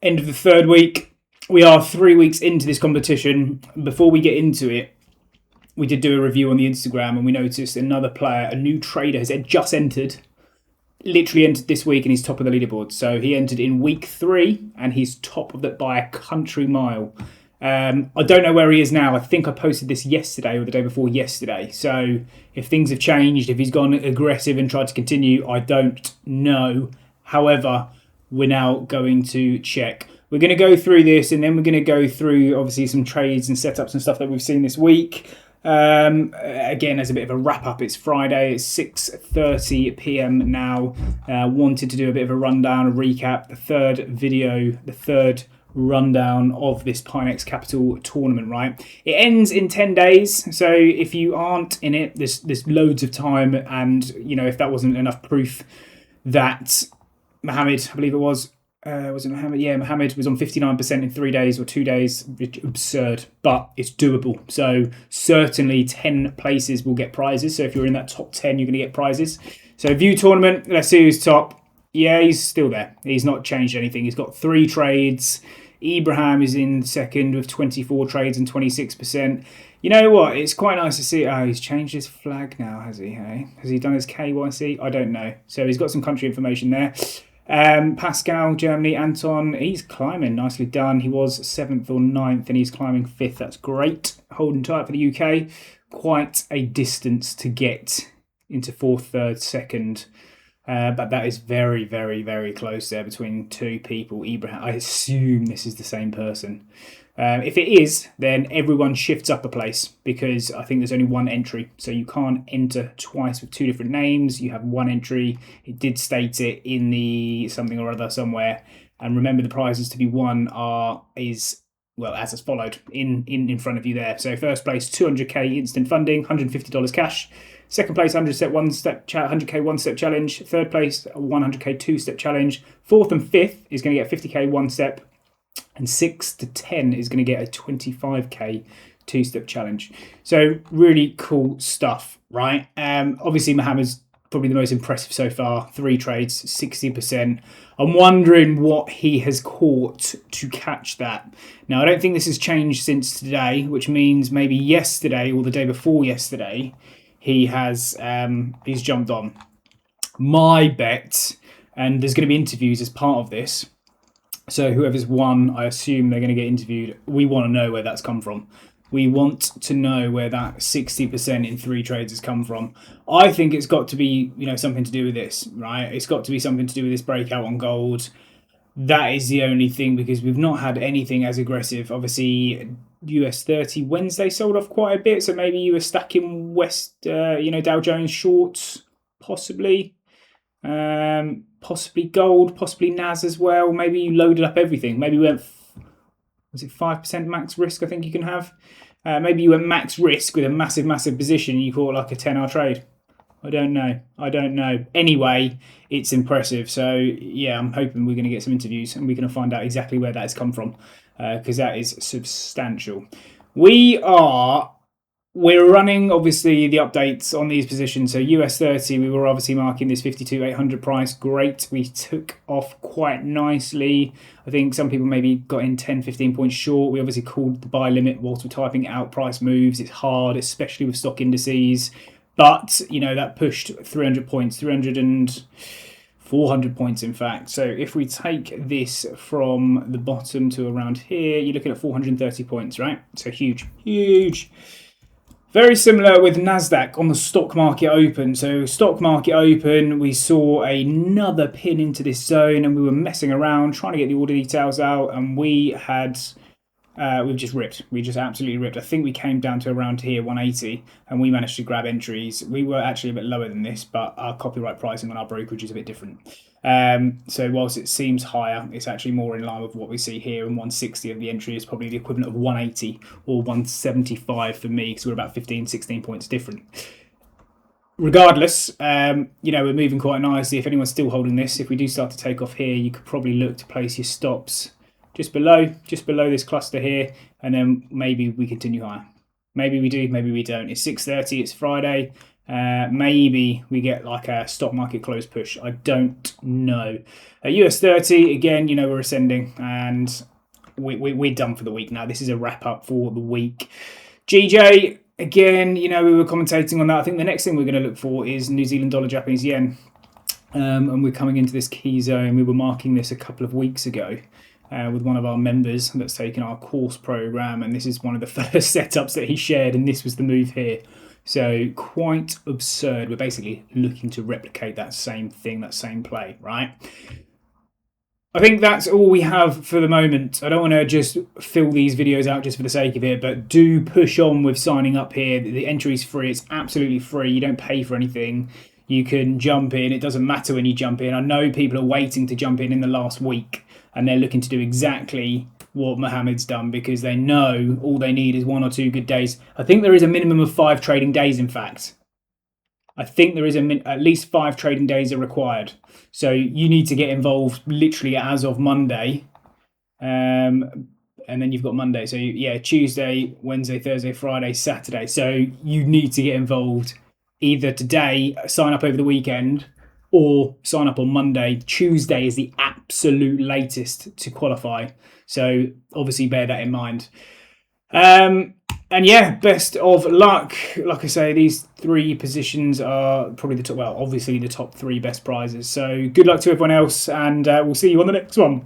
end of the third week. We are 3 weeks into this competition. Before we get into it, we did do a review on the Instagram and we noticed another player, a new trader, has just entered. Literally entered this week and he's top of the leaderboard. So he entered in week 3 and he's top of it by a country mile. I don't know where he is now. I think I posted this yesterday or the day before yesterday. So if things have changed, if he's gone aggressive and tried to continue, I don't know. However, we're now going to check. We're going to go through this and then we're going to go through obviously some trades and setups and stuff that we've seen this week. Again, as a bit of a wrap up, it's Friday, it's 6:30 p.m. now. Wanted to do a bit of a rundown, a recap, the third rundown of this PineX Capital tournament, right? It ends in 10 days, so if you aren't in it, there's loads of time, and you know, if that wasn't enough proof that Mohammed, I believe it was it Mohammed? Yeah, Mohammed was on 59% in 3 days or 2 days. Absurd, but it's doable. So certainly 10 places will get prizes. So if you're in that top 10, you're going to get prizes. So view tournament, let's see who's top. Yeah, he's still there. He's not changed anything. He's got 3 trades. Ibrahim is in second with 24 trades and 26%. You know what? It's quite nice to see. Oh, he's changed his flag now, has he? Hey? Has he done his KYC? I don't know. So he's got some country information there. Pascal, Germany, Anton, he's climbing. Nicely done. He was 7th or 9th and he's climbing 5th. That's great. Holding tight for the UK. Quite a distance to get into 4th, 3rd, 2nd. But that is very, very, very close there between 2 people. Ibrahim, I assume this is the same person. If it is, then everyone shifts up a place because I think there's only 1 entry. So you can't enter twice with 2 different names. You have 1 entry. It did state it in the something or other somewhere. And remember, the prizes to be won is as followed in front of you there. So first place, 200k instant funding, $150 cash. Second place, 100k one-step challenge. Third place, 100k two-step challenge. 4th and 5th is going to get 50k one-step. And 6 to 10 is going to get a 25k two-step challenge. So really cool stuff, right? Obviously, Mohammed's probably the most impressive so far. 3 trades, 60%. I'm wondering what he has caught to catch that. Now, I don't think this has changed since today, which means maybe yesterday or the day before yesterday, he's jumped on. My bet, and there's going to be interviews as part of this. So whoever's won, I assume they're going to get interviewed. We want to know where that's come from. We want to know where that 60% in 3 trades has come from. I think it's got to be, something to do with this, right? It's got to be something to do with this breakout on gold. That is the only thing, because we've not had anything as aggressive. Obviously, US 30 Wednesday sold off quite a bit, so maybe you were stacking Dow Jones shorts, possibly. Possibly gold, possibly NAS as well. Maybe you loaded up everything. Maybe you went, was it 5% max risk I think you can have? Maybe you went max risk with a massive position and you caught like a 10-hour trade. I don't know. Anyway, it's impressive. So yeah, I'm hoping we're going to get some interviews and we're going to find out exactly where that has come from, because that is substantial. We're running, obviously, the updates on these positions. So US 30, we were obviously marking this 52,800 price. Great. We took off quite nicely. I think some people maybe got in 10, 15 points short. We obviously called the buy limit whilst we're typing out price moves. It's hard, especially with stock indices. But, that pushed 300 points, 400 points, in fact. So if we take this from the bottom to around here, you're looking at 430 points, right? So huge. Very similar with NASDAQ on the stock market open. So stock market open, we saw another pin into this zone and we were messing around trying to get the order details out, and we've just ripped. We just absolutely ripped. I think we came down to around here, 180, and we managed to grab entries. We were actually a bit lower than this, but our copyright pricing on our brokerage is a bit different. So whilst it seems higher, it's actually more in line with what we see here, and 160 of the entry is probably the equivalent of 180 or 175 for me, because we're about 15, 16 points different. Regardless, we're moving quite nicely. If anyone's still holding this, if we do start to take off here, you could probably look to place your stops just below this cluster here, and then maybe we continue higher. Maybe we do, maybe we don't. It's 6:30, it's Friday. Maybe we get like a stock market close push. I don't know. US 30, again, you know, we're ascending and we're done for the week now. This is a wrap up for the week. GJ, again, you know, we were commentating on that. I think the next thing we're going to look for is New Zealand dollar, Japanese yen. And we're coming into this key zone. We were marking this a couple of weeks ago with one of our members that's taken our course program. And this is one of the first setups that he shared. And this was the move here. So quite absurd. We're basically looking to replicate that same thing, that same play, right? I think that's all we have for the moment. I don't want to just fill these videos out just for the sake of it, but do push on with signing up here. The entry's free. It's absolutely free. You don't pay for anything. You can jump in. It doesn't matter when you jump in. I know people are waiting to jump in the last week, and they're looking to do exactly what Mohammed's done because they know all they need is 1 or 2 good days. I think there is a minimum of 5 trading days, in fact. I think there is at least 5 trading days are required. So you need to get involved literally as of Monday. And then you've got Monday. So yeah, Tuesday, Wednesday, Thursday, Friday, Saturday. So you need to get involved either today, sign up over the weekend, or sign up on Monday. Tuesday is the absolute latest to qualify. So obviously bear that in mind. And yeah, best of luck. Like I say, these 3 positions are probably the top, well, obviously the top 3 best prizes. So good luck to everyone else, and we'll see you on the next one.